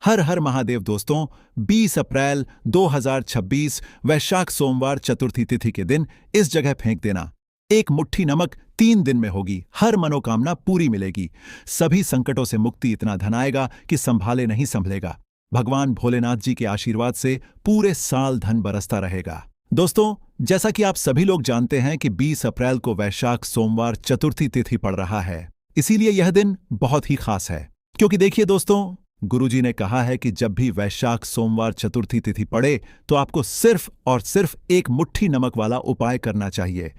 हर हर महादेव दोस्तों। 20 अप्रैल 2026 वैशाख सोमवार चतुर्थी तिथि के दिन इस जगह फेंक देना। एक मुट्ठी नमक 3 दिन में होगी, हर मनोकामना पूरी मिलेगी, सभी संकटों से मुक्ति, इतना धन आएगा कि संभाले नहीं संभलेगा। भगवान भोलेनाथ जी के आशीर्वाद से पूरे साल धन बरसता रहेगा। दोस्तों, जैसा कि आप सभी लोग जानते हैं कि 20 अप्रैल को वैशाख सोमवार चतुर्थी तिथि पड़ रहा है, इसीलिए यह दिन बहुत ही खास है। क्योंकि देखिए दोस्तों, गुरुजी ने कहा है कि जब भी वैशाख सोमवार चतुर्थी तिथि पड़े तो आपको सिर्फ और सिर्फ एक मुट्ठी नमक वाला उपाय करना चाहिए।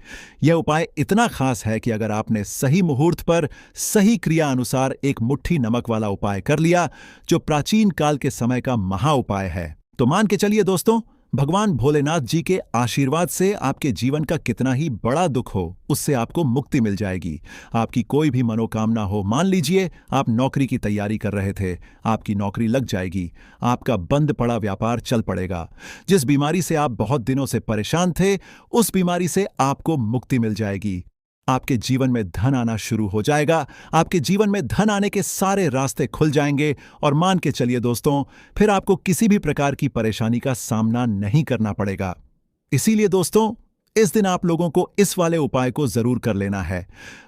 यह उपाय इतना खास है कि अगर आपने सही मुहूर्त पर सही क्रिया अनुसार एक मुट्ठी नमक वाला उपाय कर लिया, जो प्राचीन काल के समय का महा उपाय है, तो मान के चलिए दोस्तों, भगवान भोलेनाथ जी के आशीर्वाद से आपके जीवन का कितना ही बड़ा दुख हो, उससे आपको मुक्ति मिल जाएगी। आपकी कोई भी मनोकामना हो, मान लीजिए आप नौकरी की तैयारी कर रहे थे, आपकी नौकरी लग जाएगी, आपका बंद पड़ा व्यापार चल पड़ेगा, जिस बीमारी से आप बहुत दिनों से परेशान थे, उस बीमारी से आपको मुक्ति मिल जाएगी। आपके जीवन में धन आना शुरू हो जाएगा, आपके जीवन में धन आने के सारे रास्ते खुल जाएंगे और मान के चलिए दोस्तों, फिर आपको किसी भी प्रकार की परेशानी का सामना नहीं करना पड़ेगा। इसीलिए दोस्तों, इस दिन आप लोगों को इस वाले उपाय को जरूर कर लेना है।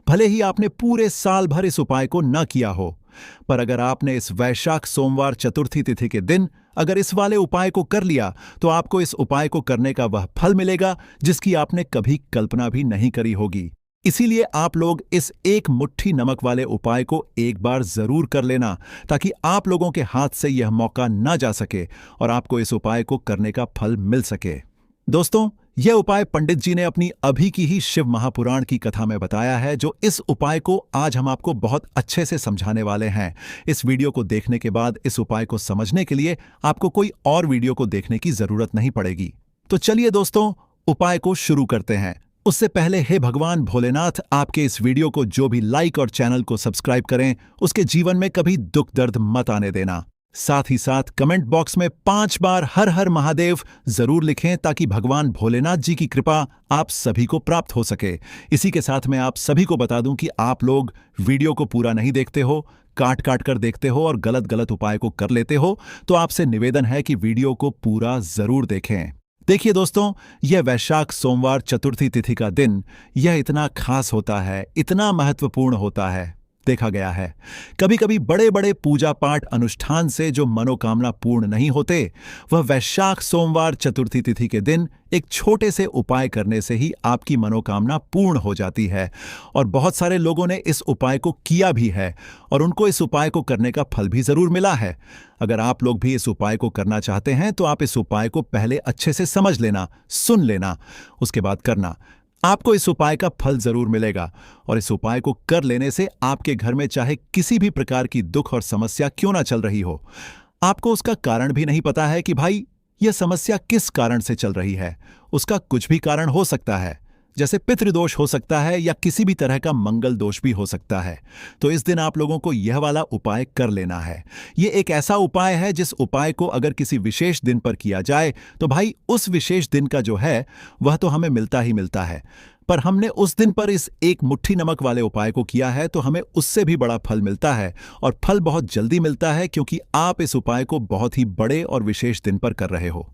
भले ही आपने पूरे साल भर इस उपाय को न किया हो, पर अगर आपने इस वैशाख सोमवार चतुर्थी तिथि के दिन अगर इस वाले उपाय को कर लिया, तो आपको इस उपाय को करने का वह फल मिलेगा जिसकी आपने कभी कल्पना भी नहीं करी होगी। इसीलिए आप लोग इस एक मुट्ठी नमक वाले उपाय को एक बार जरूर कर लेना, ताकि आप लोगों के हाथ से यह मौका ना जा सके और आपको इस उपाय को करने का फल मिल सके। दोस्तों, यह उपाय पंडित जी ने अपनी अभी की ही शिव महापुराण की कथा में बताया है, जो इस उपाय को आज हम आपको बहुत अच्छे से समझाने वाले हैं। इस वीडियो को देखने के बाद इस उपाय को समझने के लिए आपको कोई और वीडियो को देखने की जरूरत नहीं पड़ेगी। तो चलिए दोस्तों, उपाय को शुरू करते हैं। उससे पहले हे भगवान भोलेनाथ, आपके इस वीडियो को जो भी लाइक और चैनल को सब्सक्राइब करें, उसके जीवन में कभी दुख दर्द मत आने देना। साथ ही साथ कमेंट बॉक्स में 5 बार हर हर महादेव जरूर लिखें, ताकि भगवान भोलेनाथ जी की कृपा आप सभी को प्राप्त हो सके। इसी के साथ मैं आप सभी को बता दूं कि आप लोग वीडियो को पूरा नहीं देखते हो, काट काट कर देखते हो और गलत गलत उपाय को कर लेते हो, तो आपसे निवेदन है कि वीडियो को पूरा जरूर देखें। देखिए दोस्तों, यह वैशाख सोमवार चतुर्थी तिथि का दिन यह इतना खास होता है, इतना महत्वपूर्ण होता है। देखा गया है कभी कभी बड़े बड़े पूजा पाठ अनुष्ठान से जो मनोकामना पूर्ण नहीं होते, वह वैशाख सोमवार चतुर्थी तिथि के दिन एक छोटे से उपाय करने से ही आपकी मनोकामना पूर्ण हो जाती है। और बहुत सारे लोगों ने इस उपाय को किया भी है और उनको इस उपाय को करने का फल भी जरूर मिला है। अगर आप लोग भी इस उपाय को करना चाहते हैं, तो आप इस उपाय को पहले अच्छे से समझ लेना, सुन लेना, उसके बाद करना। आपको इस उपाय का फल जरूर मिलेगा और इस उपाय को कर लेने से आपके घर में चाहे किसी भी प्रकार की दुख और समस्या क्यों ना चल रही हो, आपको उसका कारण भी नहीं पता है कि भाई यह समस्या किस कारण से चल रही है, उसका कुछ भी कारण हो सकता है, जैसे पितृदोष हो सकता है या किसी भी तरह का मंगल दोष भी हो सकता है। तो इस दिन आप लोगों को यह वाला उपाय कर लेना है। यह एक ऐसा उपाय है जिस उपाय को अगर किसी विशेष दिन पर किया जाए, तो भाई उस विशेष दिन का जो है वह तो हमें मिलता ही मिलता है, पर हमने उस दिन पर इस एक मुट्ठी नमक वाले उपाय को किया है तो हमें उससे भी बड़ा फल मिलता है, और फल बहुत जल्दी मिलता है, क्योंकि आप इस उपाय को बहुत ही बड़े और विशेष दिन पर कर रहे हो।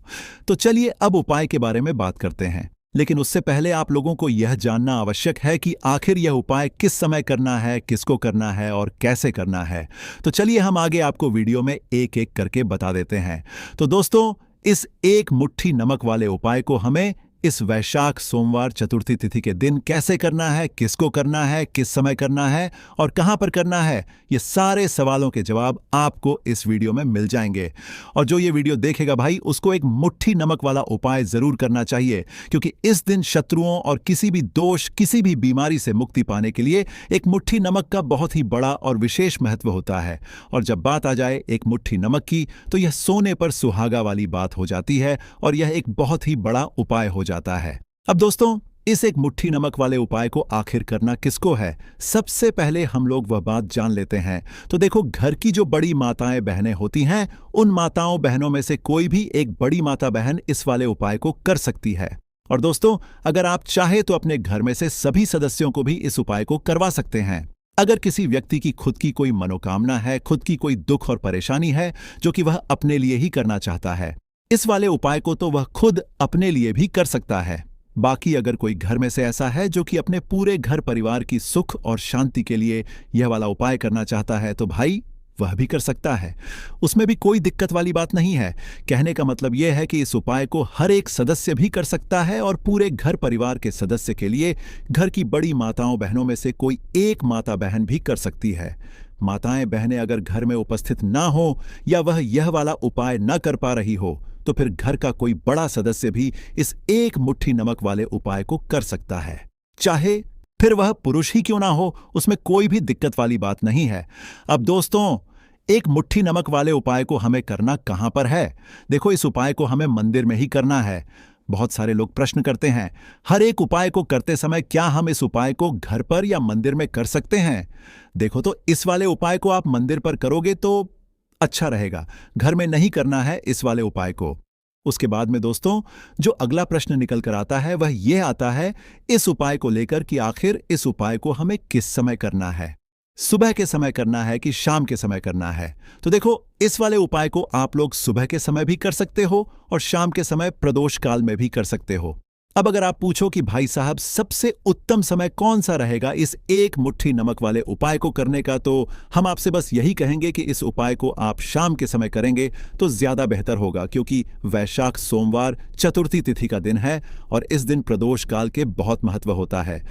तो चलिए अब उपाय के बारे में बात करते हैं, लेकिन उससे पहले आप लोगों को यह जानना आवश्यक है कि आखिर यह उपाय किस समय करना है, किसको करना है और कैसे करना है। तो चलिए हम आगे आपको वीडियो में एक एक करके बता देते हैं। तो दोस्तों, इस एक मुट्ठी नमक वाले उपाय को हमें इस वैशाख सोमवार चतुर्थी तिथि के दिन कैसे करना है, किसको करना है, किस समय करना है और कहां पर करना है, ये सारे सवालों के जवाब आपको इस वीडियो में मिल जाएंगे। और जो ये वीडियो देखेगा भाई, उसको एक मुट्ठी नमक वाला उपाय जरूर करना चाहिए, क्योंकि इस दिन शत्रुओं और किसी भी दोष, किसी भी बीमारी से मुक्ति पाने के लिए एक मुट्ठी नमक का बहुत ही बड़ा और विशेष महत्व होता है। और जब बात आ जाए एक मुट्ठी नमक की, तो यह सोने पर सुहागा वाली बात हो जाती है और यह एक बहुत ही बड़ा उपाय हो जाता है। अब दोस्तों, इस एक मुट्ठी नमक वाले उपाय को आखिर करना किसको है, सबसे पहले हम लोग वह बात जान लेते हैं। तो देखो, घर की जो बड़ी माताएं बहनें होती हैं, उन माताओं बहनों में से कोई भी एक बड़ी माता बहन इस वाले उपाय को कर सकती है। और दोस्तों, अगर आप चाहे तो अपने घर में से सभी सदस्यों को भी इस उपाय को करवा सकते हैं। अगर किसी व्यक्ति की खुद की कोई मनोकामना है, खुद की कोई दुख और परेशानी है जो कि वह अपने लिए ही करना चाहता है, इस वाले उपाय को तो वह खुद अपने लिए भी कर सकता है। बाकी अगर कोई घर में से ऐसा है जो कि अपने पूरे घर परिवार की सुख और शांति के लिए यह वाला उपाय करना चाहता है, तो भाई वह भी कर सकता है। उसमें भी कोई दिक्कत वाली बात नहीं है। कहने का मतलब यह है कि इस उपाय को हर एक सदस्य भी कर सकता है और पूरे घर परिवार के सदस्य के लिए घर की बड़ी माताओं बहनों में से कोई एक माता बहन भी कर सकती है। माताएं बहनें अगर घर में उपस्थित ना हो या वह यह वाला उपाय न कर पा रही हो, तो फिर घर का कोई बड़ा सदस्य भी इस एक मुट्ठी नमक वाले उपाय को कर सकता है। चाहे फिर वह पुरुष ही क्यों ना हो, उसमें कोई भी दिक्कत वाली बात नहीं है। अब दोस्तों, एक मुट्ठी नमक वाले उपाय को हमें करना कहां पर है? देखो, इस उपाय को हमें मंदिर में ही करना है। बहुत सारे लोग प्रश्न करते हैं, हर एक उपाय को करते समय क्या हम इस उपाय को घर पर या मंदिर में कर सकते हैं? देखो, तो इस वाले उपाय को आप मंदिर पर करोगे तो अच्छा रहेगा, घर में नहीं करना है इस वाले उपाय को। उसके बाद में दोस्तों, जो अगला प्रश्न निकल कर आता है वह यह आता है इस उपाय को लेकर कि आखिर इस उपाय को हमें किस समय करना है, सुबह के समय करना है कि शाम के समय करना है? तो देखो, इस वाले उपाय को आप लोग सुबह के समय भी कर सकते हो और शाम के समय प्रदोष काल में भी कर सकते हो। अब अगर आप पूछो कि भाई साहब सबसे उत्तम समय कौन सा रहेगा इस एक मुट्ठी नमक वाले उपाय को करने का, तो हम आपसे बस यही कहेंगे कि इस उपाय को आप शाम के समय करेंगे तो ज्यादा बेहतर होगा, क्योंकि वैशाख सोमवार चतुर्थी तिथि का दिन है और इस दिन प्रदोष काल के बहुत महत्व होता है।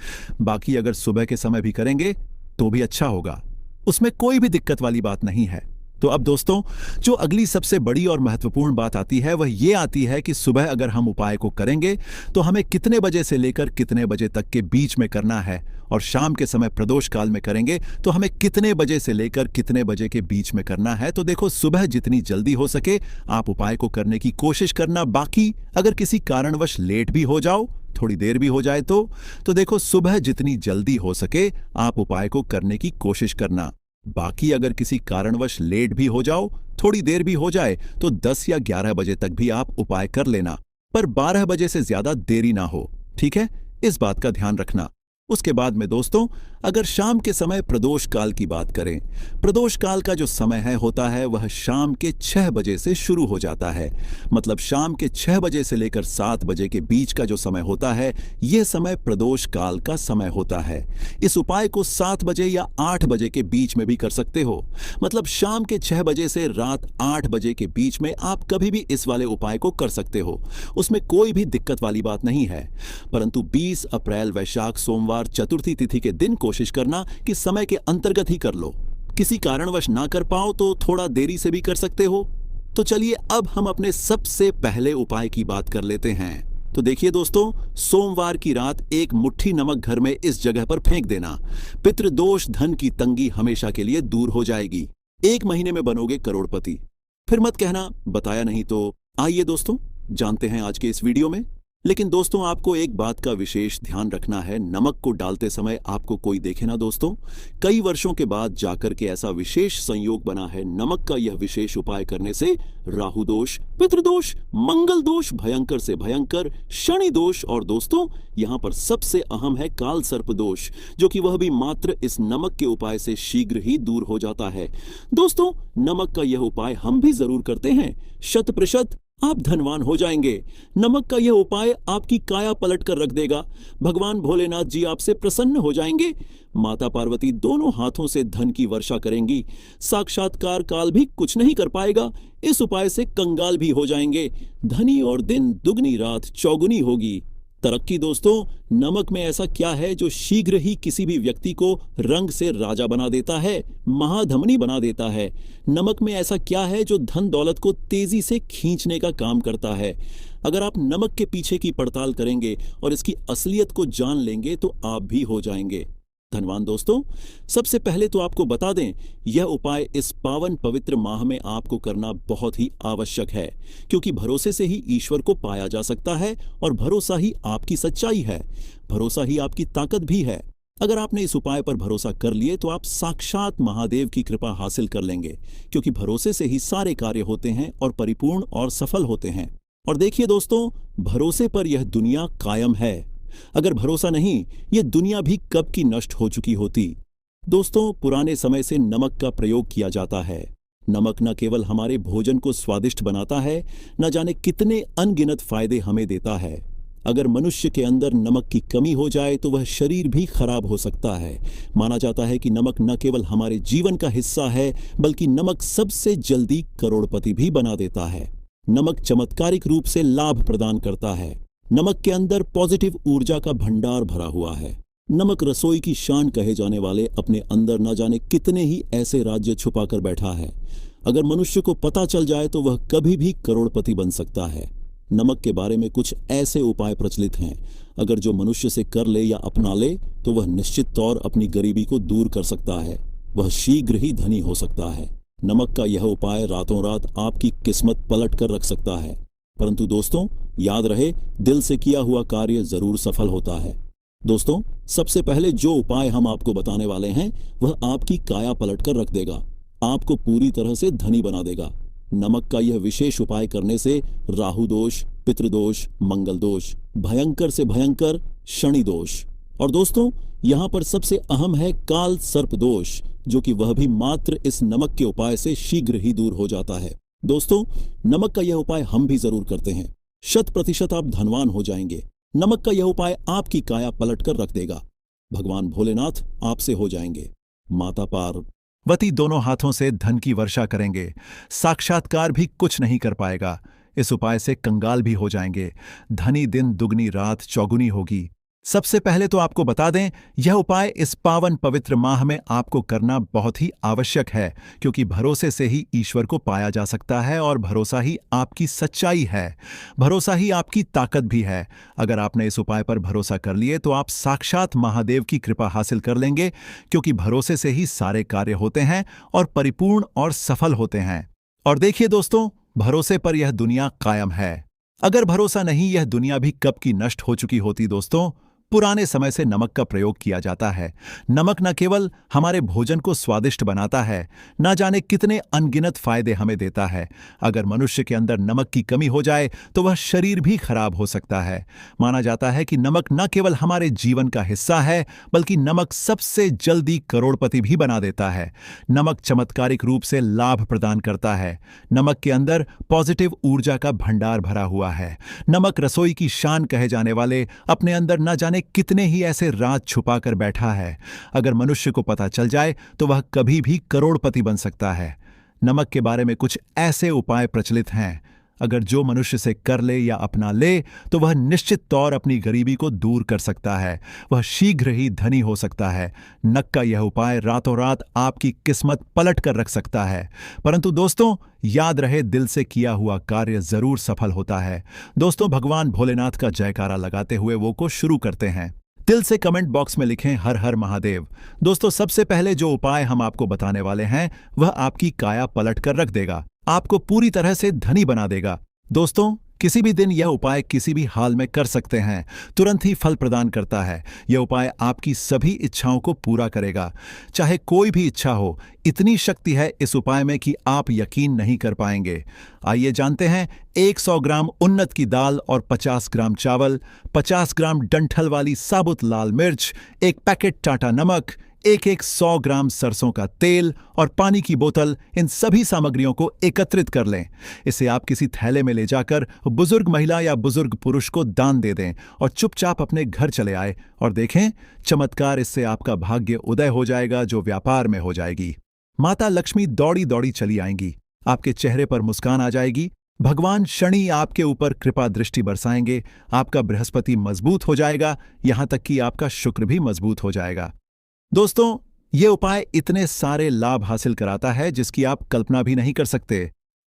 बाकी अगर सुबह के समय भी करेंगे तो भी अच्छा होगा, उसमें कोई भी दिक्कत वाली बात नहीं है। तो अब दोस्तों, जो अगली सबसे बड़ी और महत्वपूर्ण बात आती है वह ये आती है कि सुबह अगर हम उपाय को करेंगे तो हमें कितने बजे से लेकर कितने बजे तक के बीच में करना है, और शाम के समय प्रदोष काल में करेंगे तो हमें कितने बजे से लेकर कितने बजे के बीच में करना है। तो देखो, सुबह जितनी जल्दी हो सके आप उपाय को करने की कोशिश करना। बाकी अगर किसी कारणवश लेट भी हो जाओ, थोड़ी देर भी हो जाए तो देखो, सुबह जितनी जल्दी हो सके आप उपाय को करने की कोशिश करना। बाकी अगर किसी कारणवश लेट भी हो जाओ, थोड़ी देर भी हो जाए, तो 10 या 11 बजे तक भी आप उपाय कर लेना, पर 12 बजे से ज्यादा देरी ना हो, ठीक है? इस बात का ध्यान रखना। उसके बाद में दोस्तों, अगर शाम के समय प्रदोष काल की बात करें, प्रदोष काल का जो समय है होता है वह शाम के 6 बजे से शुरू हो जाता है। मतलब शाम के 6 बजे से लेकर 7 बजे के बीच का जो समय होता है, यह समय प्रदोष काल का समय होता है। इस उपाय को 7 बजे या 8 बजे के बीच में भी कर सकते हो। मतलब शाम के 6 बजे से रात 8 बजे के बीच में आप कभी भी इस वाले उपाय को कर सकते हो, उसमें कोई भी दिक्कत वाली बात नहीं है। परंतु 20 अप्रैल वैशाख सोमवार चतुर्थी तिथि के दिन कोशिश करना कि समय के अंतर्गत ही कर लो। किसी कारणवश ना कर पाओ तो थोड़ा देरी से भी कर सकते हो। तो चलिए अब हम अपने सबसे पहले उपाय की बात कर लेते हैं। तो देखिए दोस्तों, सोमवार की रात एक मुट्ठी नमक घर में इस जगह पर फेंक देना। पितृदोष, धन की तंगी हमेशा के लिए दूर हो जाएगी। 1 महीने में बनोगे करोड़पति। फिर मत कहना बताया नहीं। तो आइए दोस्तों, जानते हैं आज के इस वीडियो में। लेकिन दोस्तों, आपको एक बात का विशेष ध्यान रखना है, नमक को डालते समय आपको कोई देखे ना दोस्तों। कई वर्षों के बाद जाकर के ऐसा विशेष संयोग बना है नमक का यह विशेष उपाय करने से राहु दोष, पितृदोष, मंगल दोष, भयंकर से भयंकर शनि दोष, और दोस्तों यहाँ पर सबसे अहम है काल सर्प दोष, जो कि वह भी मात्र इस नमक के उपाय से शीघ्र ही दूर हो जाता है। दोस्तों, नमक का यह उपाय हम भी जरूर करते हैं, 100% आप धनवान हो जाएंगे। नमक का यह उपाय आपकी काया पलट कर रख देगा। भगवान भोलेनाथ जी आपसे प्रसन्न हो जाएंगे। माता पार्वती दोनों हाथों से धन की वर्षा करेंगी। साक्षात्कार काल भी कुछ नहीं कर पाएगा। इस उपाय से कंगाल भी हो जाएंगे। धनी और दिन दुगनी रात चौगुनी होगी। तरक्की दोस्तों, नमक में ऐसा क्या है जो शीघ्र ही किसी भी व्यक्ति को रंग से राजा बना देता है, महाधमनी बना देता है? नमक में ऐसा क्या है जो धन दौलत को तेजी से खींचने का काम करता है? अगर आप नमक के पीछे की पड़ताल करेंगे और इसकी असलियत को जान लेंगे तो आप भी हो जाएंगे धनवान। दोस्तों, सबसे पहले तो आपको बता दें, यह उपाय इस पावन पवित्र माह में आपको करना बहुत ही आवश्यक है, क्योंकि भरोसे से ही ईश्वर को पाया जा सकता है और भरोसा ही आपकी सच्चाई है, भरोसा ही आपकी ताकत भी है। अगर आपने इस उपाय पर भरोसा कर लिए तो आप साक्षात महादेव की कृपा हासिल कर लेंगे, क्योंकि भरोसे से ही सारे कार्य होते हैं और परिपूर्ण और सफल होते हैं। और देखिए दोस्तों, भरोसे पर यह दुनिया कायम है। अगर भरोसा नहीं, यह दुनिया भी कब की नष्ट हो चुकी होती। दोस्तों, पुराने समय से नमक का प्रयोग किया जाता है। नमक न केवल हमारे भोजन को स्वादिष्ट बनाता है, न जाने कितने अनगिनत फायदे हमें देता है। अगर मनुष्य के अंदर नमक की कमी हो जाए तो वह शरीर भी खराब हो सकता है। माना जाता है कि नमक न केवल हमारे जीवन का हिस्सा है, बल्कि नमक सबसे जल्दी करोड़पति भी बना देता है। नमक चमत्कारिक रूप से लाभ प्रदान करता है। नमक के अंदर पॉजिटिव ऊर्जा का भंडार भरा हुआ है। नमक रसोई की शान कहे जाने वाले अपने अंदर न जाने कितने ही ऐसे राज्य छुपा कर बैठा है। अगर मनुष्य को पता चल जाए तो वह कभी भी करोड़पति बन सकता है। नमक के बारे में कुछ ऐसे उपाय प्रचलित हैं, अगर जो मनुष्य से कर ले या अपना ले तो वह निश्चित तौर अपनी गरीबी को दूर कर सकता है। वह शीघ्र ही धनी हो सकता है। नमक का यह उपाय रातों रात आपकी किस्मत पलट कर रख सकता है। परंतु दोस्तों, याद रहे, दिल से किया हुआ कार्य जरूर सफल होता है। दोस्तों, सबसे पहले जो उपाय हम आपको बताने वाले हैं वह आपकी काया पलट कर रख देगा, आपको पूरी तरह से धनी बना देगा। नमक का यह विशेष उपाय करने से राहु दोष, पितृदोष, मंगल दोष, भयंकर से भयंकर शनि दोष, और दोस्तों यहाँ पर सबसे अहम है काल सर्प दोष, जो कि वह भी मात्र इस नमक के उपाय से शीघ्र ही दूर हो जाता है। दोस्तों, नमक का यह उपाय हम भी जरूर करते हैं। 100% आप धनवान हो जाएंगे। नमक का यह उपाय आपकी काया पलट कर रख देगा। भगवान भोलेनाथ आपसे हो जाएंगे। माता पार्वती दोनों हाथों से धन की वर्षा करेंगे। साक्षात्कार भी कुछ नहीं कर पाएगा। इस उपाय से कंगाल भी हो जाएंगे। धनी दिन दुगनी रात चौगुनी होगी। सबसे पहले तो आपको बता दें, यह उपाय इस पावन पवित्र माह में आपको करना बहुत ही आवश्यक है, क्योंकि भरोसे से ही ईश्वर को पाया जा सकता है और भरोसा ही आपकी सच्चाई है। भरोसा ही आपकी ताकत भी है। अगर आपने इस उपाय पर भरोसा कर लिए तो आप साक्षात महादेव की कृपा हासिल कर लेंगे, क्योंकि भरोसे से ही सारे कार्य होते हैं और परिपूर्ण और सफल होते हैं। और देखिए दोस्तों, भरोसे पर यह दुनिया कायम है। अगर भरोसा नहीं, यह दुनिया भी कब की नष्ट हो चुकी होती। दोस्तों, पुराने समय से नमक का प्रयोग किया जाता है। नमक न केवल हमारे भोजन को स्वादिष्ट बनाता है, न जाने कितने अनगिनत फायदे हमें देता है। अगर मनुष्य के अंदर नमक की कमी हो जाए तो वह शरीर भी खराब हो सकता है। माना जाता है कि नमक न केवल हमारे जीवन का हिस्सा है, बल्कि नमक सबसे जल्दी करोड़पति भी बना देता है। नमक चमत्कारिक रूप से लाभ प्रदान करता है। नमक के अंदर पॉजिटिव ऊर्जा का भंडार भरा हुआ है। नमक रसोई की शान कहे जाने वाले अपने अंदर न जाने कितने ही ऐसे राज छुपा कर बैठा है। अगर मनुष्य को पता चल जाए तो वह कभी भी करोड़पति बन सकता है। नमक के बारे में कुछ ऐसे उपाय प्रचलित हैं, अगर जो मनुष्य से कर ले या अपना ले तो वह निश्चित तौर अपनी गरीबी को दूर कर सकता है। वह शीघ्र ही धनी हो सकता है। नमक का यह उपाय रातों रात आपकी किस्मत पलट कर रख सकता है। परंतु दोस्तों, याद रहे, दिल से किया हुआ कार्य जरूर सफल होता है। दोस्तों, भगवान भोलेनाथ का जयकारा लगाते हुए वो को शुरू करते हैं। दिल से कमेंट बॉक्स में लिखें हर हर महादेव। दोस्तों, सबसे पहले जो उपाय हम आपको बताने वाले हैं वह आपकी काया पलट कर रख देगा, आपको पूरी तरह से धनी बना देगा। दोस्तों, किसी भी दिन यह उपाय किसी भी हाल में कर सकते हैं, तुरंत ही फल प्रदान करता है। यह उपाय आपकी सभी इच्छाओं को पूरा करेगा, चाहे कोई भी इच्छा हो। इतनी शक्ति है इस उपाय में कि आप यकीन नहीं कर पाएंगे। आइए जानते हैं। 100 ग्राम उन्नत की दाल और 50 ग्राम चावल, 50 ग्राम डंठल वाली साबुत लाल मिर्च, एक पैकेट टाटा नमक, एक 100 ग्राम सरसों का तेल और पानी की बोतल, इन सभी सामग्रियों को एकत्रित कर लें। इसे आप किसी थैले में ले जाकर बुजुर्ग महिला या बुजुर्ग पुरुष को दान दे दें और चुपचाप अपने घर चले आए और देखें चमत्कार। इससे आपका भाग्य उदय हो जाएगा, जो व्यापार में हो जाएगी। माता लक्ष्मी दौड़ी दौड़ी चली आएंगी, आपके चेहरे पर मुस्कान आ जाएगी। भगवान शनि आपके ऊपर कृपा दृष्टि बरसाएंगे। आपका बृहस्पति मजबूत हो जाएगा, यहां तक कि आपका शुक्र भी मजबूत हो जाएगा। दोस्तों, ये उपाय इतने सारे लाभ हासिल कराता है जिसकी आप कल्पना भी नहीं कर सकते।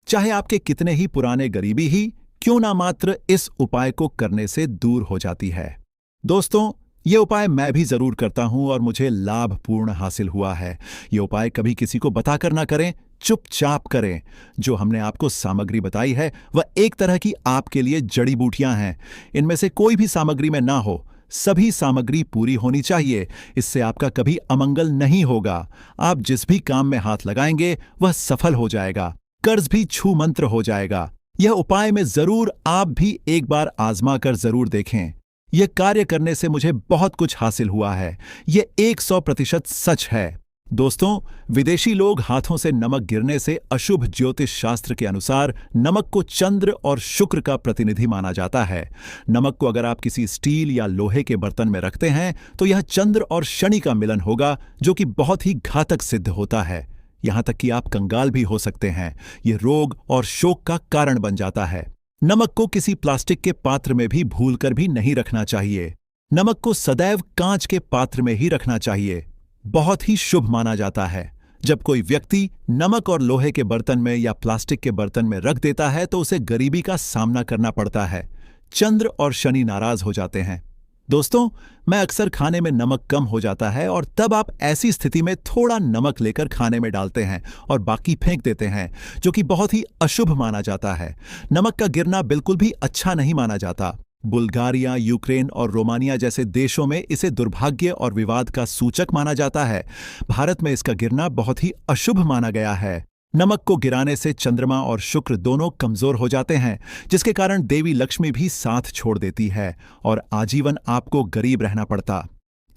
चाहे आपके कितने ही पुराने गरीबी ही क्यों ना मात्र इस उपाय को करने से दूर हो जाती है। दोस्तों, ये उपाय मैं भी जरूर करता हूं और मुझे लाभपूर्ण हासिल हुआ है। ये उपाय कभी किसी को बताकर ना करें, चुपचाप करें। जो हमने आपको सामग्री बताई है वह एक तरह की आपके लिए जड़ी बूटियां हैं। इनमें से कोई भी सामग्री में ना हो, सभी सामग्री पूरी होनी चाहिए। इससे आपका कभी अमंगल नहीं होगा। आप जिस भी काम में हाथ लगाएंगे वह सफल हो जाएगा। कर्ज भी छू मंत्र हो जाएगा। यह उपाय में जरूर आप भी एक बार आजमा कर जरूर देखें। यह कार्य करने से मुझे बहुत कुछ हासिल हुआ है। यह 100% सच है। दोस्तों, विदेशी लोग हाथों से नमक गिरने से अशुभ ज्योतिष शास्त्र के अनुसार नमक को चंद्र और शुक्र का प्रतिनिधि माना जाता है। नमक को अगर आप किसी स्टील या लोहे के बर्तन में रखते हैं तो यह चंद्र और शनि का मिलन होगा, जो कि बहुत ही घातक सिद्ध होता है। यहां तक कि आप कंगाल भी हो सकते हैं। ये रोग और शोक का कारण बन जाता है। नमक को किसी प्लास्टिक के पात्र में भी भूलकर भी नहीं रखना चाहिए। नमक को सदैव कांच के पात्र में ही रखना चाहिए। बहुत ही शुभ माना जाता है। जब कोई व्यक्ति नमक और लोहे के बर्तन में या प्लास्टिक के बर्तन में रख देता है तो उसे गरीबी का सामना करना पड़ता है। चंद्र और शनि नाराज हो जाते हैं। दोस्तों, मैं अक्सर खाने में नमक कम हो जाता है और तब आप ऐसी स्थिति में थोड़ा नमक लेकर खाने में डालते हैं और बाकी फेंक देते हैं, जो कि बहुत ही अशुभ माना जाता है। नमक का गिरना बिल्कुल भी अच्छा नहीं माना जाता। बुल्गारिया, यूक्रेन और रोमानिया जैसे देशों में इसे दुर्भाग्य और विवाद का सूचक माना जाता है। भारत में इसका गिरना बहुत ही अशुभ माना गया है। नमक को गिराने से चंद्रमा और शुक्र दोनों कमजोर हो जाते हैं, जिसके कारण देवी लक्ष्मी भी साथ छोड़ देती है और आजीवन आपको गरीब रहना पड़ता।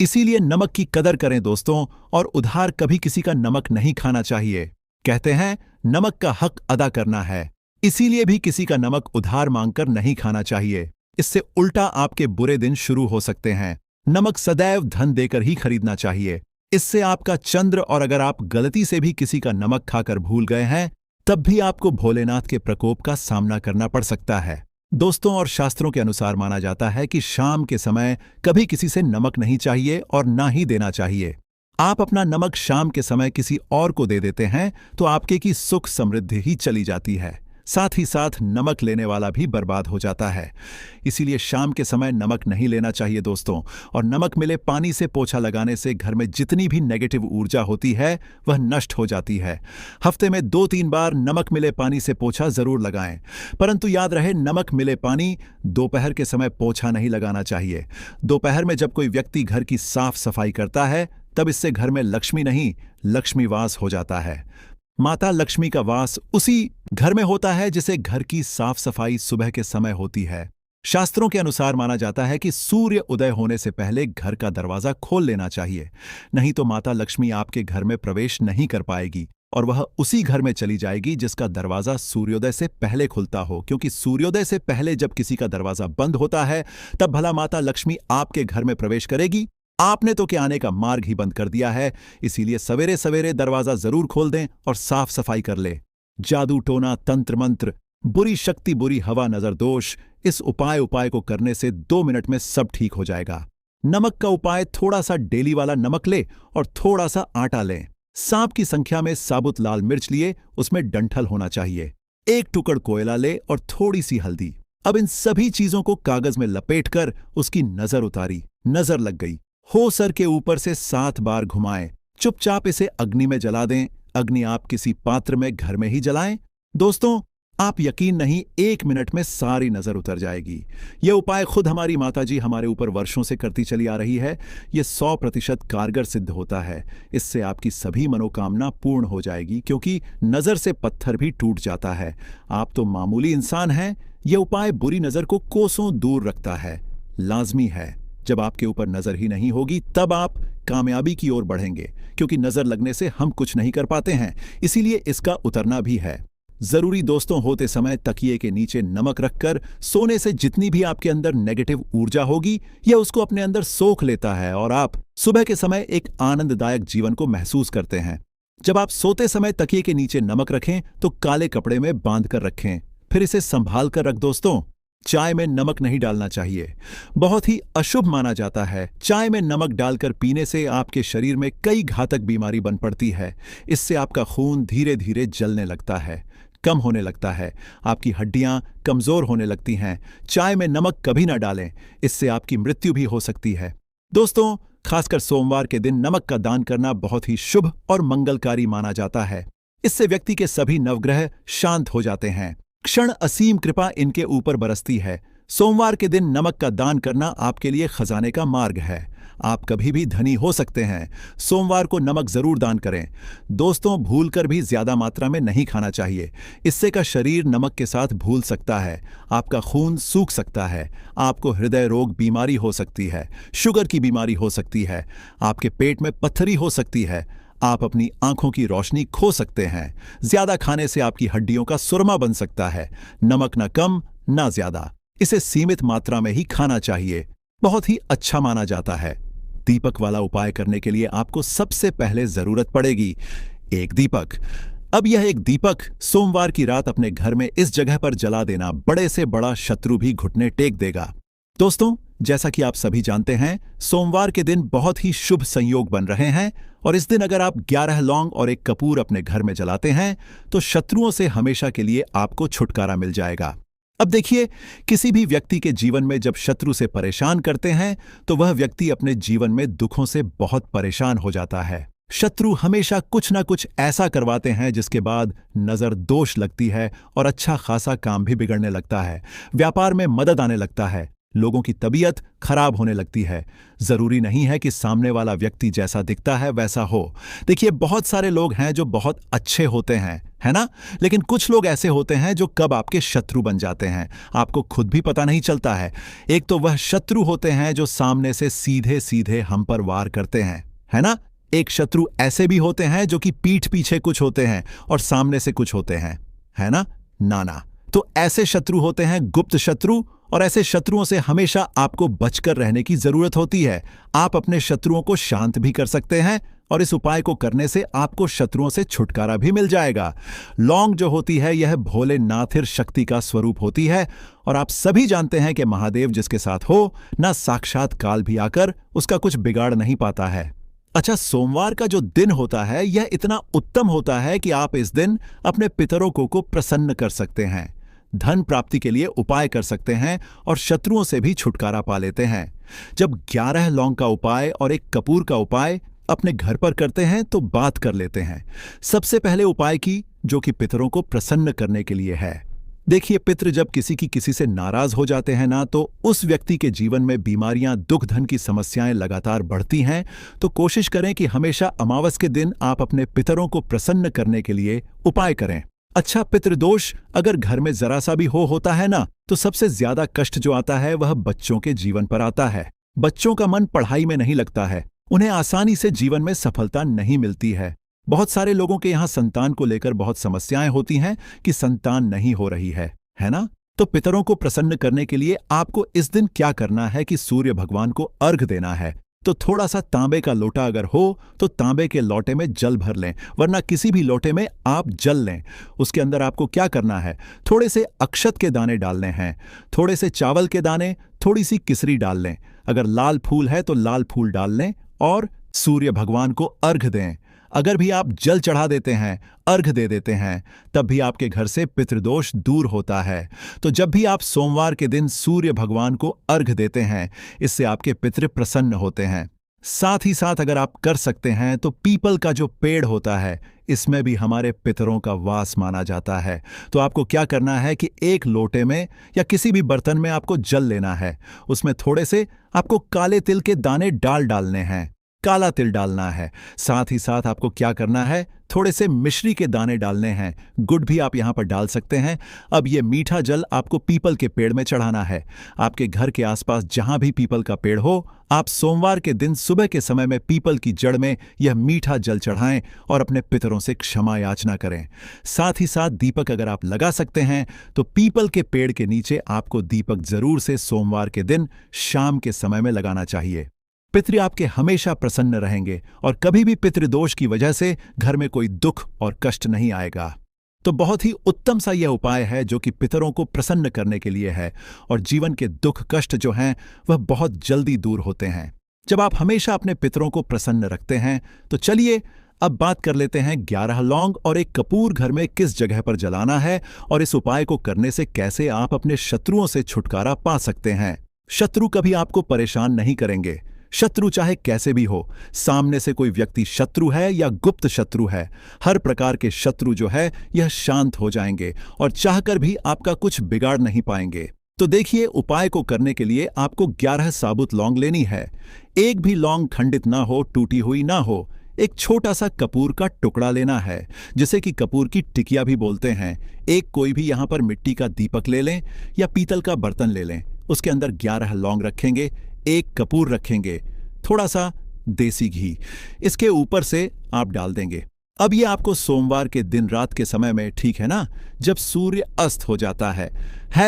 इसीलिए नमक की कदर करें दोस्तों, और उधार कभी किसी का नमक नहीं खाना चाहिए। कहते हैं नमक का हक अदा करना है, इसीलिए भी किसी का नमक उधार मांगकर नहीं खाना चाहिए। इससे उल्टा आपके बुरे दिन शुरू हो सकते हैं। नमक सदैव धन देकर ही खरीदना चाहिए। इससे आपका चंद्र, और अगर आप गलती से भी किसी का नमक खाकर भूल गए हैं तब भी आपको भोलेनाथ के प्रकोप का सामना करना पड़ सकता है। दोस्तों, और शास्त्रों के अनुसार माना जाता है कि शाम के समय कभी किसी से नमक नहीं चाहिए और ना ही देना चाहिए। आप अपना नमक शाम के समय किसी और को दे देते हैं तो आपके की सुख समृद्धि ही चली जाती है। साथ ही साथ नमक लेने वाला भी बर्बाद हो जाता है। इसीलिए शाम के समय नमक नहीं लेना चाहिए दोस्तों। और नमक मिले पानी से पोछा लगाने से घर में जितनी भी नेगेटिव ऊर्जा होती है वह नष्ट हो जाती है। हफ्ते में 2-3 बार नमक मिले पानी से पोछा जरूर लगाएं, परंतु याद रहे नमक मिले पानी दोपहर के समय पोछा नहीं लगाना चाहिए। दोपहर में जब कोई व्यक्ति घर की साफ सफाई करता है तब इससे घर में लक्ष्मी नहीं, लक्ष्मी वास हो जाता है। माता लक्ष्मी का वास उसी घर में होता है जिसे घर की साफ सफाई सुबह के समय होती है। शास्त्रों के अनुसार माना जाता है कि सूर्य उदय होने से पहले घर का दरवाजा खोल लेना चाहिए, नहीं तो माता लक्ष्मी आपके घर में प्रवेश नहीं कर पाएगी और वह उसी घर में चली जाएगी जिसका दरवाजा सूर्योदय से पहले खुलता हो, क्योंकि सूर्योदय से पहले जब किसी का दरवाजा बंद होता है तब भला माता लक्ष्मी आपके घर में प्रवेश करेगी? आपने तो क्या आने का मार्ग ही बंद कर दिया है। इसीलिए सवेरे सवेरे दरवाजा जरूर खोल दें और साफ सफाई कर ले। जादू टोना, तंत्र मंत्र, बुरी शक्ति, बुरी हवा, नजर दोष, इस उपाय को करने से 2 मिनट में सब ठीक हो जाएगा। नमक का उपाय, थोड़ा सा डेली वाला नमक ले और थोड़ा सा आटा लें। सांप की संख्या में साबुत लाल मिर्च लिए, उसमें डंठल होना चाहिए। 1 टुकड़ कोयला ले और थोड़ी सी हल्दी। अब इन सभी चीजों को कागज में लपेटकर उसकी नजर उतारी। नजर लग गई हो सर के ऊपर से 7 बार घुमाएं। चुपचाप इसे अग्नि में जला दें। अग्नि आप किसी पात्र में घर में ही जलाएं। दोस्तों, आप यकीन नहीं, 1 मिनट में सारी नजर उतर जाएगी। यह उपाय खुद हमारी माताजी हमारे ऊपर वर्षों से करती चली आ रही है। यह 100% कारगर सिद्ध होता है। इससे आपकी सभी मनोकामना पूर्ण हो जाएगी, क्योंकि नजर से पत्थर भी टूट जाता है। आप तो मामूली इंसान हैं। यह उपाय बुरी नजर को कोसों दूर रखता है। लाजमी है, जब आपके ऊपर नजर ही नहीं होगी तब आप कामयाबी की ओर बढ़ेंगे, क्योंकि नजर लगने से हम कुछ नहीं कर पाते हैं। इसीलिए इसका उतरना भी है जरूरी। दोस्तों, होते समय तकिए के नीचे नमक रखकर सोने से जितनी भी आपके अंदर नेगेटिव ऊर्जा होगी यह उसको अपने अंदर सोख लेता है और आप सुबह के समय एक आनंददायक जीवन को महसूस करते हैं। जब आप सोते समय तकिए के नीचे नमक रखें तो काले कपड़े में बांध कर रखें, फिर इसे संभाल कर रख। दोस्तों, चाय में नमक नहीं डालना चाहिए, बहुत ही अशुभ माना जाता है। चाय में नमक डालकर पीने से आपके शरीर में कई घातक बीमारी बन पड़ती है। इससे आपका खून धीरे धीरे जलने लगता है, कम होने लगता है, आपकी हड्डियां कमजोर होने लगती हैं। चाय में नमक कभी ना डालें, इससे आपकी मृत्यु भी हो सकती है। दोस्तों, खासकर सोमवार के दिन नमक का दान करना बहुत ही शुभ और मंगलकारी माना जाता है। इससे व्यक्ति के सभी नवग्रह शांत हो जाते हैं। क्षण असीम कृपा इनके ऊपर बरसती है। सोमवार के दिन नमक का दान करना आपके लिए खजाने का मार्ग है। आप कभी भी धनी हो सकते हैं। सोमवार को नमक जरूर दान करें। दोस्तों, भूलकर भी ज्यादा मात्रा में नहीं खाना चाहिए। इससे का शरीर नमक के साथ भूल सकता है, आपका खून सूख सकता है, आपको हृदय रोग बीमारी हो सकती है, शुगर की बीमारी हो सकती है, आपके पेट में पत्थरी हो सकती है, आप अपनी आंखों की रोशनी खो सकते हैं। ज्यादा खाने से आपकी हड्डियों का सुरमा बन सकता है। नमक ना कम ना ज्यादा, इसे सीमित मात्रा में ही खाना चाहिए। बहुत ही अच्छा माना जाता है। दीपक वाला उपाय करने के लिए आपको सबसे पहले जरूरत पड़ेगी एक दीपक। अब यह एक दीपक सोमवार की रात अपने घर में इस जगह पर जला देना बड़े से बड़ा शत्रु भी घुटने टेक देगा। दोस्तों, जैसा कि आप सभी जानते हैं, सोमवार के दिन बहुत ही शुभ संयोग बन रहे हैं और इस दिन अगर आप 11 लौंग और एक कपूर अपने घर में जलाते हैं तो शत्रुओं से हमेशा के लिए आपको छुटकारा मिल जाएगा। अब देखिए, किसी भी व्यक्ति के जीवन में जब शत्रु से परेशान करते हैं तो वह व्यक्ति अपने जीवन में दुखों से बहुत परेशान हो जाता है। शत्रु हमेशा कुछ ना कुछ ऐसा करवाते हैं जिसके बाद नजर दोष लगती है और अच्छा खासा काम भी बिगड़ने लगता है। व्यापार में मदद आने लगता है, लोगों की तबीयत खराब होने लगती है। जरूरी नहीं है कि सामने वाला व्यक्ति जैसा दिखता है वैसा हो। देखिए, बहुत सारे लोग हैं जो बहुत अच्छे होते हैं, है ना? लेकिन कुछ लोग ऐसे होते हैं जो कब आपके शत्रु बन जाते हैं आपको खुद भी पता नहीं चलता है। एक तो वह शत्रु होते हैं जो सामने से सीधे सीधे हम पर वार करते हैं, है ना? एक शत्रु ऐसे भी होते हैं जो कि पीठ पीछे कुछ होते हैं और सामने से कुछ होते हैं, है ना? नाना। तो ऐसे शत्रु होते हैं गुप्त शत्रु, और ऐसे शत्रुओं से हमेशा आपको बचकर रहने की जरूरत होती है। आप अपने शत्रुओं को शांत भी कर सकते हैं और इस उपाय को करने से आपको शत्रुओं से छुटकारा भी मिल जाएगा। लौंग जो होती है यह भोलेनाथ शक्ति का स्वरूप होती है और आप सभी जानते हैं कि महादेव जिसके साथ हो ना साक्षात काल भी आकर उसका कुछ बिगाड़ नहीं पाता है। अच्छा, सोमवार का जो दिन होता है यह इतना उत्तम होता है कि आप इस दिन अपने पितरों को प्रसन्न कर सकते हैं, धन प्राप्ति के लिए उपाय कर सकते हैं और शत्रुओं से भी छुटकारा पा लेते हैं। जब 11 लौंग का उपाय और एक कपूर का उपाय अपने घर पर करते हैं तो बात कर लेते हैं सबसे पहले उपाय की, जो कि पितरों को प्रसन्न करने के लिए है। देखिए, पितृ जब किसी से नाराज हो जाते हैं ना, तो उस व्यक्ति के जीवन में बीमारियां, दुख, धन की समस्याएं लगातार बढ़ती हैं। तो कोशिश करें कि हमेशा अमावस के दिन आप अपने पितरों को प्रसन्न करने के लिए उपाय करें। अच्छा, पितृदोष अगर घर में जरा सा भी होता है ना, तो सबसे ज्यादा कष्ट जो आता है वह बच्चों के जीवन पर आता है। बच्चों का मन पढ़ाई में नहीं लगता है, उन्हें आसानी से जीवन में सफलता नहीं मिलती है। बहुत सारे लोगों के यहाँ संतान को लेकर बहुत समस्याएं होती हैं कि संतान नहीं हो रही है ना? तो पितरों को प्रसन्न करने के लिए आपको इस दिन क्या करना है कि सूर्य भगवान को अर्घ देना है। तो थोड़ा सा तांबे का लोटा अगर हो तो तांबे के लोटे में जल भर लें, वरना किसी भी लोटे में आप जल लें। उसके अंदर आपको क्या करना है, थोड़े से अक्षत के दाने डालने हैं, थोड़े से चावल के दाने, थोड़ी सी किसरी डाल लें। अगर लाल फूल है तो लाल फूल डाल लें और सूर्य भगवान को अर्घ दें। अगर भी आप जल चढ़ा देते हैं, अर्घ दे देते हैं, तब भी आपके घर से पितृदोष दूर होता है। तो जब भी आप सोमवार के दिन सूर्य भगवान को अर्घ देते हैं, इससे आपके पितृ प्रसन्न होते हैं। साथ ही साथ अगर आप कर सकते हैं तो पीपल का जो पेड़ होता है, इसमें भी हमारे पितरों का वास माना जाता है। तो आपको क्या करना है कि एक लोटे में या किसी भी बर्तन में आपको जल लेना है, उसमें थोड़े से आपको काले तिल के दाने डालने हैं, काला तिल डालना है। साथ ही साथ आपको क्या करना है, थोड़े से मिश्री के दाने डालने हैं, गुड़ भी आप यहां पर डाल सकते हैं। अब ये मीठा जल आपको पीपल के पेड़ में चढ़ाना है। आपके घर के आसपास जहां भी पीपल का पेड़ हो, आप सोमवार के दिन सुबह के समय में पीपल की जड़ में यह मीठा जल चढ़ाएं और अपने पितरों से क्षमा याचना करें। साथ ही साथ दीपक अगर आप लगा सकते हैं तो पीपल के पेड़ के नीचे आपको दीपक जरूर से सोमवार के दिन शाम के समय में लगाना चाहिए। पितृ आपके हमेशा प्रसन्न रहेंगे और कभी भी पितृदोष की वजह से घर में कोई दुख और कष्ट नहीं आएगा। तो बहुत ही उत्तम सा यह उपाय है जो कि पितरों को प्रसन्न करने के लिए है और जीवन के दुख कष्ट जो हैं वह बहुत जल्दी दूर होते हैं जब आप हमेशा अपने पितरों को प्रसन्न रखते हैं। तो चलिए अब बात कर लेते हैं 11 लौंग और एक कपूर घर में किस जगह पर जलाना है और इस उपाय को करने से कैसे आप अपने शत्रुओं से छुटकारा पा सकते हैं। शत्रु कभी आपको परेशान नहीं करेंगे, शत्रु चाहे कैसे भी हो, सामने से कोई व्यक्ति शत्रु है या गुप्त शत्रु है, हर प्रकार के शत्रु जो है यह शांत हो जाएंगे और चाहकर भी आपका कुछ बिगाड़ नहीं पाएंगे। तो देखिए, उपाय को करने के लिए आपको 11 साबुत लौंग लेनी है। एक भी लौंग खंडित ना हो, टूटी हुई ना हो। एक छोटा सा कपूर का टुकड़ा लेना है, जिसे कि कपूर की टिकिया भी बोलते हैं। एक कोई भी यहां पर मिट्टी का दीपक ले लें या पीतल का बर्तन ले लें, उसके अंदर 11 लौंग रखेंगे, एक कपूर रखेंगे, थोड़ा सा देसी घी। इसके ऊपर से आप डाल देंगे। अब ये आपको सोमवार के दिन रात के समय में, ठीक है ना, जब सूर्य अस्त हो जाता है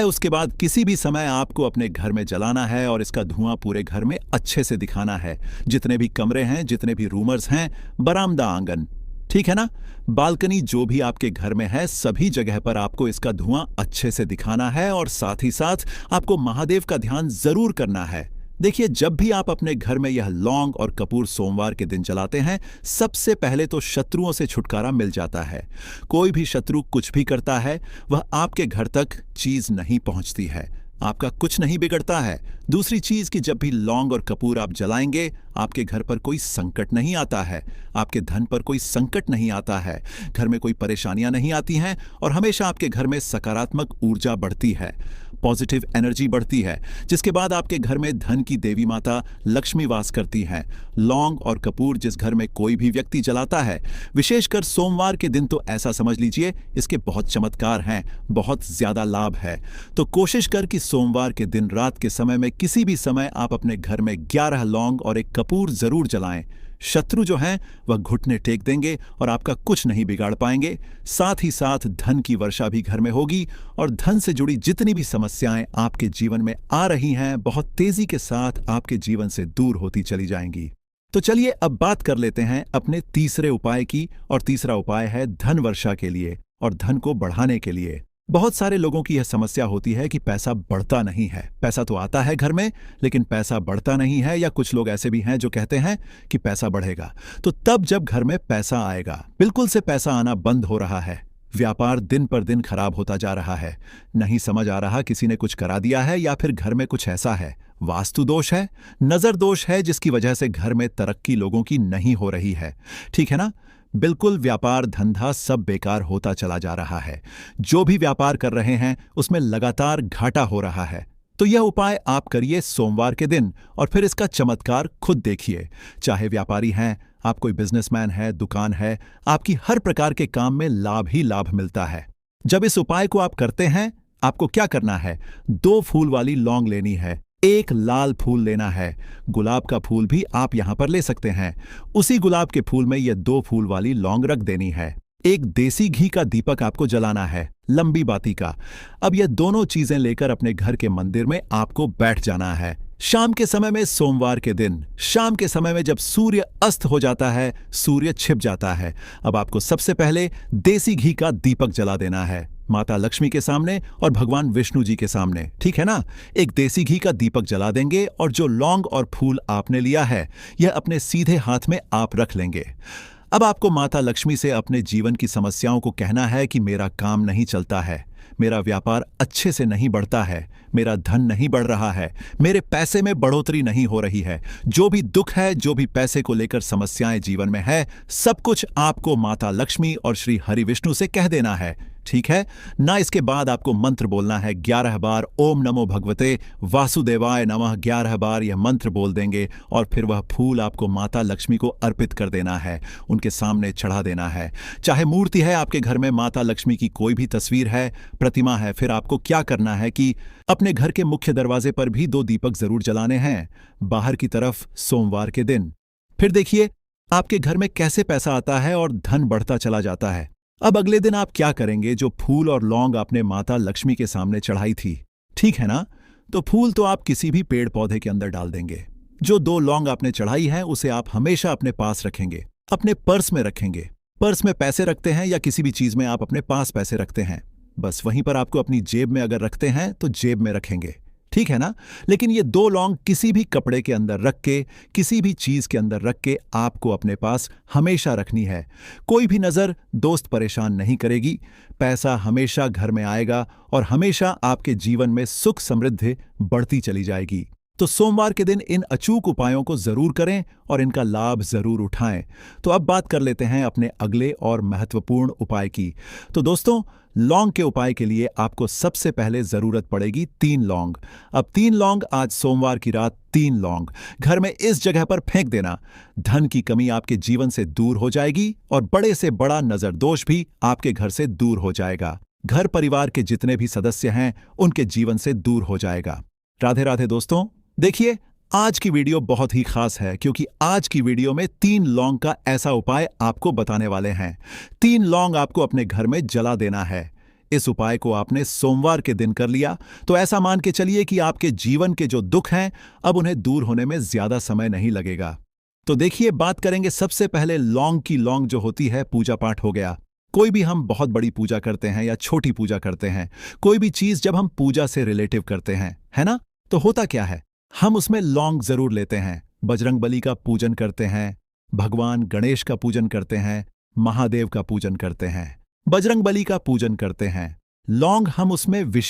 उसके बाद किसी भी समय आपको अपने घर में जलाना है और इसका धुआं पूरे घर में अच्छे से दिखाना है। जितने भी कमरे हैं, जितने भी रूमर्स हैं, बरामदा, आंगन, ठीक है ना, बालकनी, जो भी आपके घर में है, सभी जगह पर आपको इसका धुआं अच्छे से दिखाना है और साथ ही साथ आपको महादेव का ध्यान जरूर करना है। देखिए, जब भी आप अपने घर में यह लौंग और कपूर सोमवार के दिन जलाते हैं, सबसे पहले तो शत्रुओं से छुटकारा मिल जाता है। कोई भी शत्रु कुछ भी करता है, वह आपके घर तक चीज नहीं पहुंचती है, आपका कुछ नहीं बिगड़ता है। दूसरी चीज कि जब भी लौंग और कपूर आप जलाएंगे, आपके घर पर कोई संकट नहीं आता है, आपके धन पर कोई संकट नहीं आता है, घर में कोई परेशानियां नहीं आती हैं और हमेशा आपके घर में सकारात्मक ऊर्जा बढ़ती है, पॉजिटिव एनर्जी बढ़ती है, जिसके बाद आपके घर में धन की देवी माता लक्ष्मी वास करती हैं। लौंग और कपूर जिस घर में कोई भी व्यक्ति जलाता है, विशेषकर सोमवार के दिन, तो ऐसा समझ लीजिए इसके बहुत चमत्कार हैं, बहुत ज्यादा लाभ है। तो कोशिश कर कि सोमवार के दिन रात के समय में किसी भी समय आप अपने घर में 11 लौंग और एक कपूर जरूर जलाएं। शत्रु जो हैं वह घुटने टेक देंगे और आपका कुछ नहीं बिगाड़ पाएंगे। साथ ही साथ धन की वर्षा भी घर में होगी और धन से जुड़ी जितनी भी समस्याएं आपके जीवन में आ रही हैं, बहुत तेजी के साथ आपके जीवन से दूर होती चली जाएंगी। तो चलिए अब बात कर लेते हैं अपने तीसरे उपाय की, और तीसरा उपाय है धन वर्षा के लिए और धन को बढ़ाने के लिए। बहुत सारे लोगों की यह समस्या होती है कि पैसा बढ़ता नहीं है। पैसा तो आता है घर में, लेकिन पैसा बढ़ता नहीं है, या कुछ लोग ऐसे भी हैं जो कहते हैं कि पैसा बढ़ेगा। तो तब जब घर में पैसा आएगा, बिल्कुल से पैसा आना बंद हो रहा है, व्यापार दिन पर दिन खराब होता जा रहा है, नहीं समझ आ रहा किसी ने कुछ करा दिया है या फिर घर में कुछ ऐसा है, वास्तु दोष है, नजर दोष है, जिसकी वजह से घर में तरक्की लोगों की नहीं हो रही है, ठीक है ना, बिल्कुल व्यापार धंधा सब बेकार होता चला जा रहा है। जो भी व्यापार कर रहे हैं उसमें लगातार घाटा हो रहा है। तो यह उपाय आप करिए सोमवार के दिन और फिर इसका चमत्कार खुद देखिए। चाहे व्यापारी हैं, आप कोई बिजनेसमैन है, दुकान है, आपकी हर प्रकार के काम में लाभ ही लाभ मिलता है। जब इस उपाय को आप करते हैं, आपको क्या करना है, 2 फूल वाली लौंग लेनी है, 1 लाल फूल लेना है, गुलाब का फूल भी आप यहां पर ले सकते हैं। उसी गुलाब के फूल में ये 2 फूल वाली लौंग रख देनी है। 1 देसी घी का दीपक आपको जलाना है, लंबी बाती का। अब ये दोनों चीजें लेकर अपने घर के मंदिर में आपको बैठ जाना है। शाम के समय में, सोमवार के दिन शाम के समय में, जब सूर्य अस्त हो जाता है, सूर्य छिप जाता है, अब आपको सबसे पहले देसी घी का दीपक जला देना है, माता लक्ष्मी के सामने और भगवान विष्णु जी के सामने, ठीक है ना। एक देसी घी का दीपक जला देंगे और जो लौंग और फूल आपने लिया है, यह अपने सीधे हाथ में आप रख लेंगे। अब आपको माता लक्ष्मी से अपने जीवन की समस्याओं को कहना है कि मेरा काम नहीं चलता है, मेरा व्यापार अच्छे से नहीं बढ़ता है, मेरा धन नहीं बढ़ रहा है, मेरे पैसे में बढ़ोतरी नहीं हो रही है, जो भी दुख है, जो भी पैसे को लेकर समस्याएं जीवन में है, सब कुछ आपको माता लक्ष्मी और श्री हरि विष्णु से कह देना है, ठीक है ना। इसके बाद आपको मंत्र बोलना है 11 बार, ओम नमो भगवते वासुदेवाय नमः। 11 बार यह मंत्र बोल देंगे और फिर वह फूल आपको माता लक्ष्मी को अर्पित कर देना है, उनके सामने चढ़ा देना है। चाहे मूर्ति है आपके घर में, माता लक्ष्मी की कोई भी तस्वीर है, प्रतिमा है, फिर आपको क्या करना है कि अपने घर के मुख्य दरवाजे पर भी 2 दीपक जरूर जलाने हैं, बाहर की तरफ सोमवार के दिन। फिर देखिए आपके घर में कैसे पैसा आता है और धन बढ़ता चला जाता है। अब अगले दिन आप क्या करेंगे, जो फूल और लौंग आपने माता लक्ष्मी के सामने चढ़ाई थी, ठीक है ना, तो फूल तो आप किसी भी पेड़ पौधे के अंदर डाल देंगे। जो 2 लौंग आपने चढ़ाई है उसे आप हमेशा अपने पास रखेंगे, अपने पर्स में रखेंगे। पर्स में पैसे रखते हैं या किसी भी चीज में आप अपने पास पैसे रखते हैं, बस वहीं पर आपको अपनी जेब में अगर रखते हैं तो जेब में रखेंगे, ठीक है ना। लेकिन ये 2 लौंग किसी भी कपड़े के अंदर रख के, किसी भी चीज के अंदर रख के आपको अपने पास हमेशा रखनी है। कोई भी नजर दोस्त परेशान नहीं करेगी, पैसा हमेशा घर में आएगा और हमेशा आपके जीवन में सुख समृद्धि बढ़ती चली जाएगी। तो सोमवार के दिन इन अचूक उपायों को जरूर करें और इनका लाभ जरूर उठाएं। तो अब बात कर लेते हैं अपने अगले और महत्वपूर्ण उपाय की। तो दोस्तों, लौंग के उपाय के लिए आपको सबसे पहले जरूरत पड़ेगी 3 लौंग। अब 3 लौंग आज सोमवार की रात 3 लौंग घर में इस जगह पर फेंक देना। धन की कमी आपके जीवन से दूर हो जाएगी और बड़े से बड़ा नजर दोष भी आपके घर से दूर हो जाएगा। घर परिवार के जितने भी सदस्य हैं उनके जीवन से दूर हो जाएगा। राधे राधे दोस्तों। देखिए, आज की वीडियो बहुत ही खास है क्योंकि आज की वीडियो में 3 लौंग का ऐसा उपाय आपको बताने वाले हैं। 3 लौंग आपको अपने घर में जला देना है। इस उपाय को आपने सोमवार के दिन कर लिया तो ऐसा मान के चलिए कि आपके जीवन के जो दुख हैं अब उन्हें दूर होने में ज्यादा समय नहीं लगेगा। तो देखिए, बात करेंगे सबसे पहले लौंग की। लौंग जो होती है, पूजा पाठ हो गया। कोई भी हम बहुत बड़ी पूजा करते हैं या छोटी पूजा करते हैं, कोई भी चीज जब हम पूजा से रिलेटिव करते हैं, है ना, तो होता क्या है, हम उसमें लौंग जरूर लेते हैं। बजरंगबली का पूजन करते हैं, भगवान गणेश का पूजन करते हैं, महादेव का पूजन करते हैं, बजरंगबली का पूजन करते हैं। लौंग हम उसमें